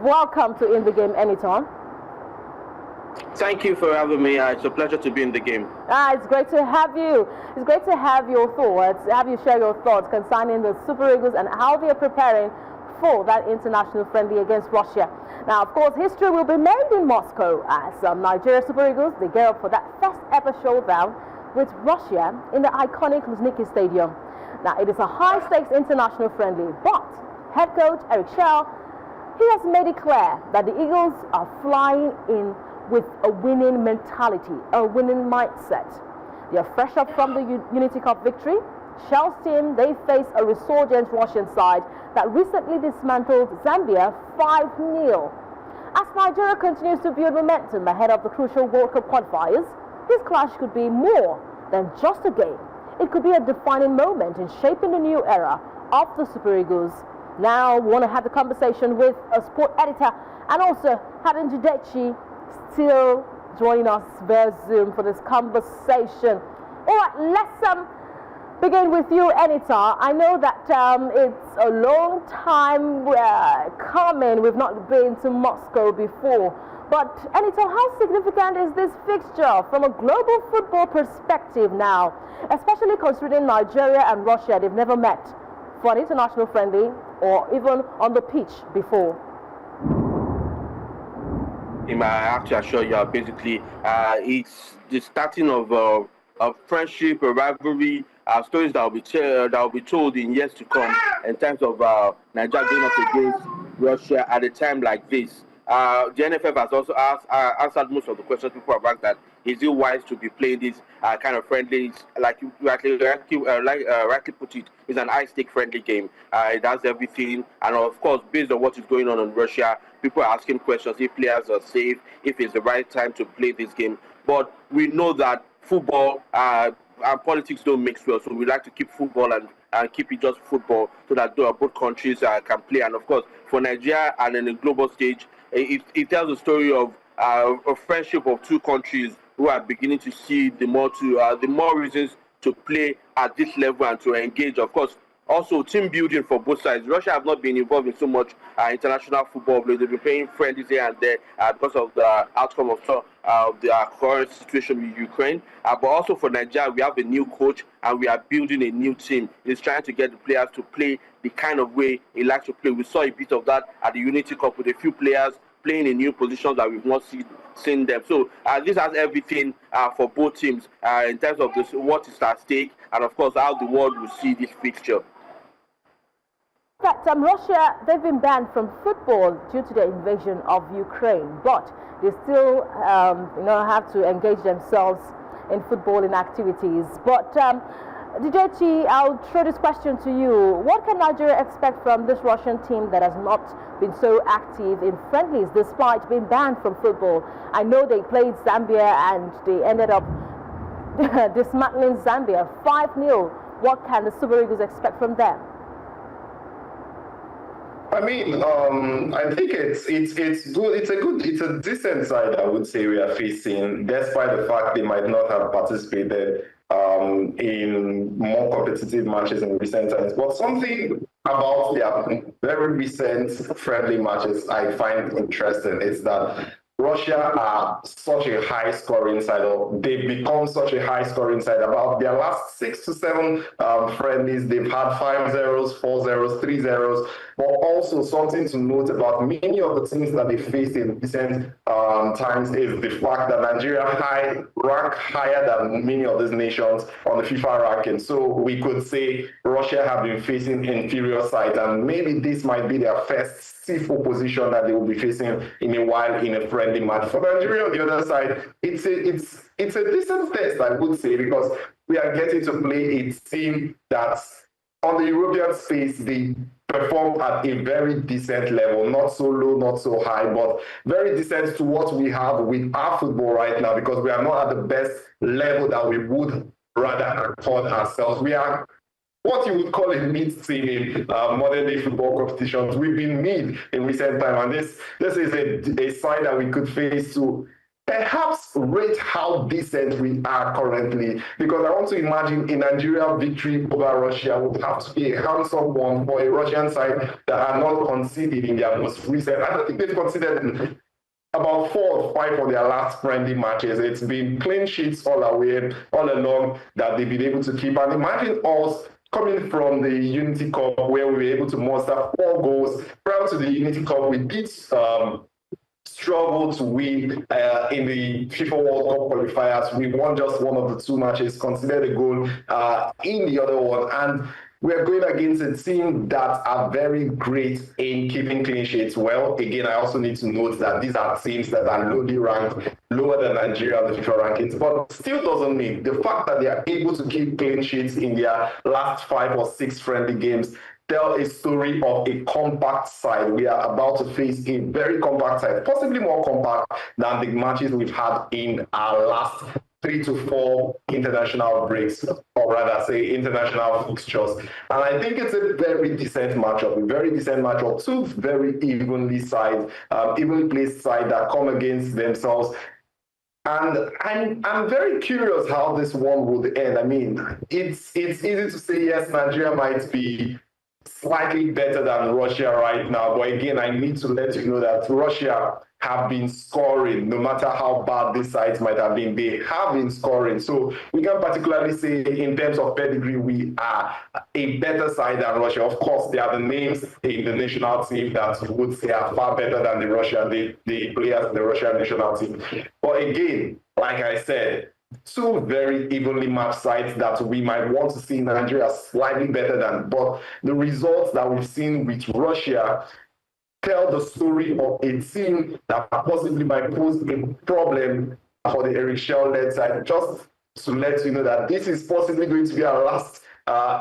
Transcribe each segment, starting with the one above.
welcome to In the Game anytime. Thank you for having me. It's a pleasure to be in the game. It's great to have you. It's great to have your thoughts, have you share your thoughts concerning the Super Eagles and how they are preparing for that international friendly against Russia. Now, of course, history will be made in Moscow as Nigeria Super Eagles, they gear up for that first ever showdown with Russia in the iconic Luzhniki Stadium. Now, it is a high-stakes international friendly, but head coach Éric Chelle, he has made it clear that the Eagles are flying in with a winning mentality, a winning mindset. They are fresh up from the Unity Cup victory. Chelle's team, they face a resurgent Russian side that recently dismantled Zambia 5-0. As Nigeria continues to build momentum ahead of the crucial World Cup qualifiers, this clash could be more than just a game. It could be a defining moment in shaping the new era of the Super Eagles. Now, we want to have the conversation with a sport editor and also having Jidechi still joining us via Zoom for this conversation. All right, let's begin with you, Anita. I know that it's a long time coming. We've not been to Moscow before. But, Anita, how significant is this fixture from a global football perspective now, especially considering Nigeria and Russia, they've never met for an international friendly or even on the pitch before? I have to assure you, basically, it's the starting of a friendship, a rivalry, stories that will be told in years to come in terms of Nigeria going up against Russia at a time like this. The NFF has also answered most of the questions people have asked, that is it wise to be playing this kind of friendlies? Like you rightly put it, it's an high-stake friendly game. It has everything, and of course, based on what is going on in Russia, people are asking questions if players are safe, if it's the right time to play this game. But we know that football and politics don't mix well, so we like to keep football and keep it just football, so that both countries can play. And of course, for Nigeria and in the global stage, it tells the story of a friendship of two countries who are beginning to see the more reasons to play at this level and to engage. Of course, also team building for both sides. Russia have not been involved in so much international football. They've been playing friendlies here and there because of the outcome of the current situation with Ukraine. But also for Nigeria, we have a new coach and we are building a new team. He's trying to get the players to play the kind of way he likes to play. We saw a bit of that at the Unity Cup with a few players playing in new positions that we've not seen them. So this has everything for both teams in terms of what is at stake, and of course how the world will see this fixture. That Russia, they've been banned from football due to the invasion of Ukraine, but they still have to engage themselves in footballing activities. But Jidechi, I'll throw this question to you. What can Nigeria expect from this Russian team that has not been so active in friendlies despite being banned from football? I know they played Zambia and they ended up dismantling Zambia 5-0. What can the Super Eagles expect from them? I mean, I think it's good. It's a decent side, I would say, we are facing, despite the fact they might not have participated in more competitive matches in recent times. But something about their very recent friendly matches I find interesting is that Russia are such a high-scoring side, or they've become such a high-scoring side. About their last 6 to 7 friendlies, they've had 5-0s, 4-0s, 3-0s. But also something to note about many of the teams that they faced in recent times is the fact that Nigeria rank higher than many of these nations on the FIFA ranking. So we could say Russia have been facing inferior sides, and maybe this might be their first C4 position that they will be facing in a while in a friendly match. For Nigeria on the other side, it's a decent test, I would say, because we are getting to play a team that's on the European space. They perform at a very decent level, not so low, not so high, but very decent to what we have with our football right now, because we are not at the best level that we would rather accord ourselves. We are what you would call a mid team in modern day football competitions. We've been mid in recent time, and this is a side that we could face to perhaps rate how decent we are currently, because I want to imagine a Nigerian victory over Russia would have to be a handsome one for a Russian side that are not conceded in their most recent. I don't think they've conceded about 4 or 5 of their last friendly matches. It's been clean sheets all along that they've been able to keep. And imagine us coming from the Unity Cup, where we were able to muster 4 goals. Prior to the Unity Cup, we did struggle to win in the FIFA World Cup qualifiers. We won just one of the 2 matches, conceded a goal in the other one, and we're going against a team that are very great in keeping clean sheets. Well, again, I also need to note that these are teams that are lowly ranked, lower than Nigeria on the FIFA rankings, but still doesn't mean the fact that they are able to keep clean sheets in their last 5 or 6 friendly games tell a story of a compact side. We are about to face a very compact side, possibly more compact than the matches we've had in our last 3 to 4 international breaks, or rather say international fixtures. And I think it's a very decent matchup, 2 very evenly placed sides that come against themselves. And I'm very curious how this one would end. I mean, it's easy to say, yes, Nigeria might be slightly better than Russia right now. But again, I need to let you know that Russia have been scoring, no matter how bad these sides might have been, they have been scoring. So we can particularly say in terms of pedigree, we are a better side than Russia. Of course, there are the names in the national team that would say are far better than the players in the Russian national team. But again, like I said, 2 very evenly matched sides that we might want to see Nigeria slightly better than. But the results that we've seen with Russia tell the story of a team that possibly might pose a problem for the Éric Chelle-led side. Just to let you know that this is possibly going to be our last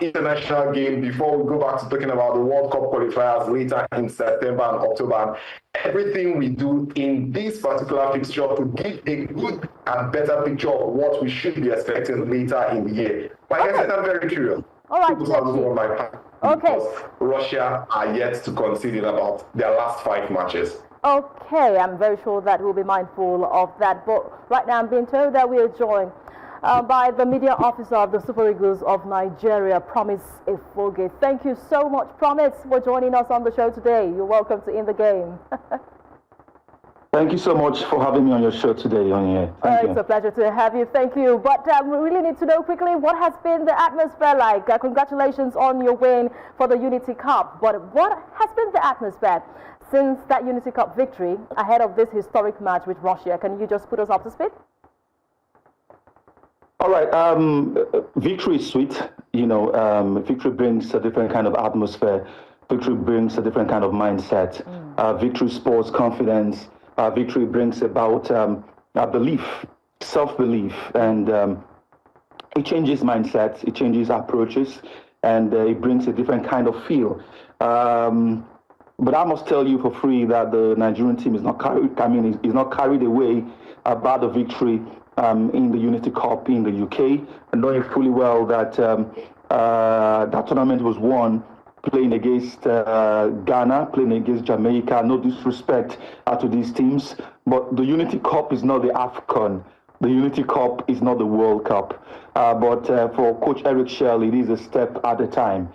international game before we go back to talking about the World Cup qualifiers later in September and October. Everything we do in this particular fixture to give a good and better picture of what we should be expecting later in the year. Like I said, I'm very curious. All right, okay. Because Russia are yet to concede in about their last 5 matches. Okay, I'm very sure that we'll be mindful of that. But right now I'm being told that we are joined by the media officer of the Super Eagles of Nigeria, Promise Efoghe. Thank you so much, Promise, for joining us on the show today. You're welcome to In the Game. Thank you so much for having me on your show today. It's a pleasure to have you. Thank you. But we really need to know quickly, what has been the atmosphere like? Congratulations on your win for the Unity Cup. But what has been the atmosphere since that Unity Cup victory ahead of this historic match with Russia? Can you just put us up to speed? All right. Victory is sweet. Victory brings a different kind of atmosphere. Victory brings a different kind of mindset. Victory spurs confidence. Victory brings about belief, self-belief, and it changes mindsets, it changes approaches, and it brings a different kind of feel. But I must tell you for free that the Nigerian team is not carried away by the victory in the Unity Cup in the UK, and knowing fully well that that tournament was won playing against Ghana, playing against Jamaica. No disrespect to these teams, but the Unity Cup is not the AFCON. The Unity Cup is not the World Cup. But for Coach Éric Chelle, it is a step at a time.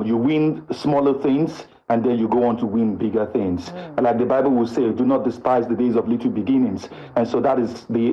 You win smaller things, and then you go on to win bigger things. And like the Bible will say, do not despise the days of little beginnings. And so that is the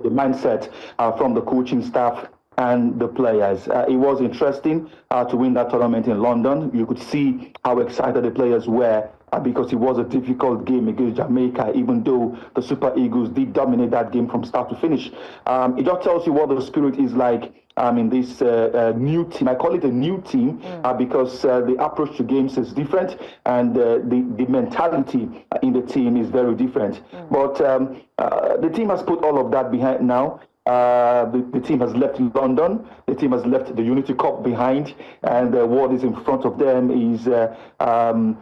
mindset from the coaching staff and the players. It was interesting to win that tournament in London. You could see how excited the players were because it was a difficult game against Jamaica, even though the Super Eagles did dominate that game from start to finish. It just tells you what the spirit is like in this new team. I call it a new team because the approach to games is different, and the mentality in the team is very different. But the team has put all of that behind now. The team has left London. The team has left the Unity Cup behind, and what is in front of them is an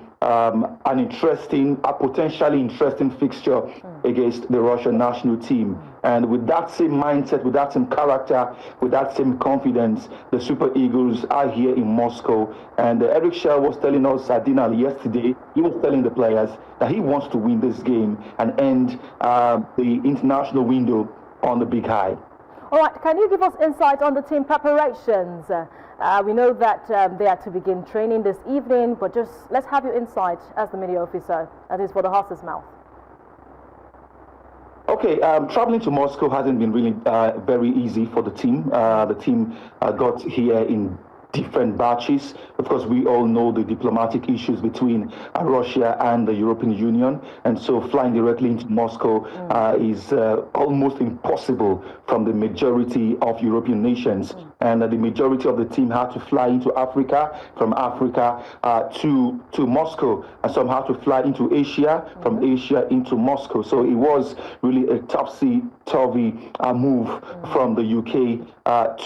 interesting, a potentially interesting fixture against the Russian national team. And with that same mindset, with that same character, with that same confidence, the Super Eagles are here in Moscow. And Éric Chelle was telling us at dinner yesterday, he was telling the players that he wants to win this game and end the international window on the big high. All right, can you give us insight on the team preparations? We know that they are to begin training this evening, but just let's have your insight as the media officer, that is for the horse's mouth. Okay, traveling to Moscow hasn't been really very easy for the team. The team got here in different batches. Of course, we all know the diplomatic issues between Russia and the European Union, and so flying directly into Moscow is almost impossible from the majority of European nations. And the majority of the team had to fly into Africa, from Africa to Moscow, and some had to fly into Asia, from Asia into Moscow. So it was really a topsy-turvy move from the UK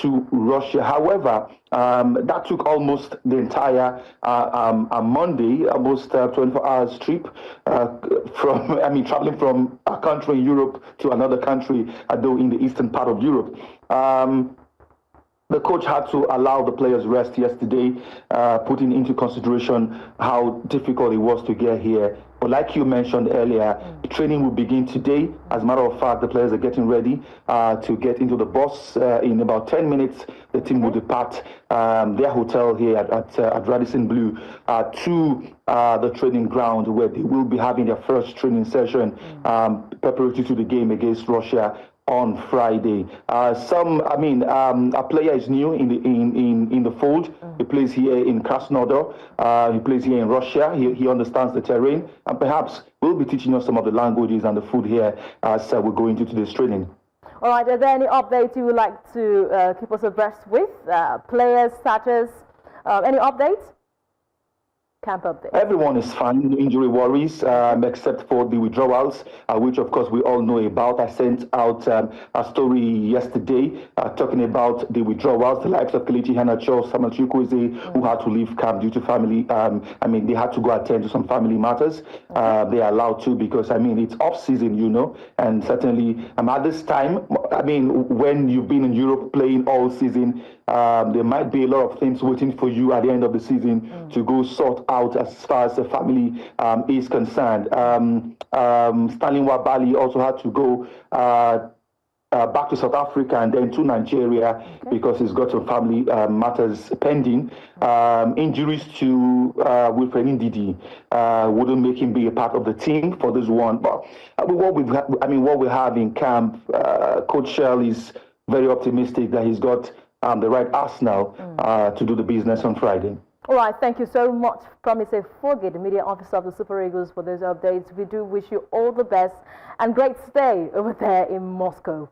to Russia. However, that took almost the entire Monday, almost 24 hours trip traveling from a country in Europe to another country, though in the eastern part of Europe. The coach had to allow the players rest yesterday, putting into consideration how difficult it was to get here. But like you mentioned earlier, training will begin today. As a matter of fact, the players are getting ready to get into the bus. In about 10 minutes, the team will depart their hotel here at Radisson Blu to the training ground, where they will be having their first training session preparatory to the game against Russia on Friday. A player is new in the fold. He plays here in Krasnodar. He plays here in Russia. He understands the terrain, and perhaps will be teaching us some of the languages and the food here as we go into today's training. All right, are there any updates you would like to keep us abreast with? Players, status, any updates? Camp update. Everyone is fine, no injury worries, except for the withdrawals, which of course we all know about. I sent out a story yesterday talking about the withdrawals, the likes of Kelechi Iheanacho, Samuel Chukwueze, who had to leave camp due to family. They had to go attend to some family matters. They are allowed to because, it's off season, and certainly at this time, when you've been in Europe playing all season, there might be a lot of things waiting for you at the end of the season to go sort out as far as the family is concerned. Stanley Wabali also had to go back to South Africa and then to Nigeria because he's got some family matters pending. Injuries to Wilfred Ndidi wouldn't make him be a part of the team for this one. But what we have in camp, Coach Chelle is very optimistic that he's got the right arsenal to do the business on Friday. All right, thank you so much, Promise Efoghe, the media officer of the Super Eagles, for those updates. We do wish you all the best and great stay over there in Moscow.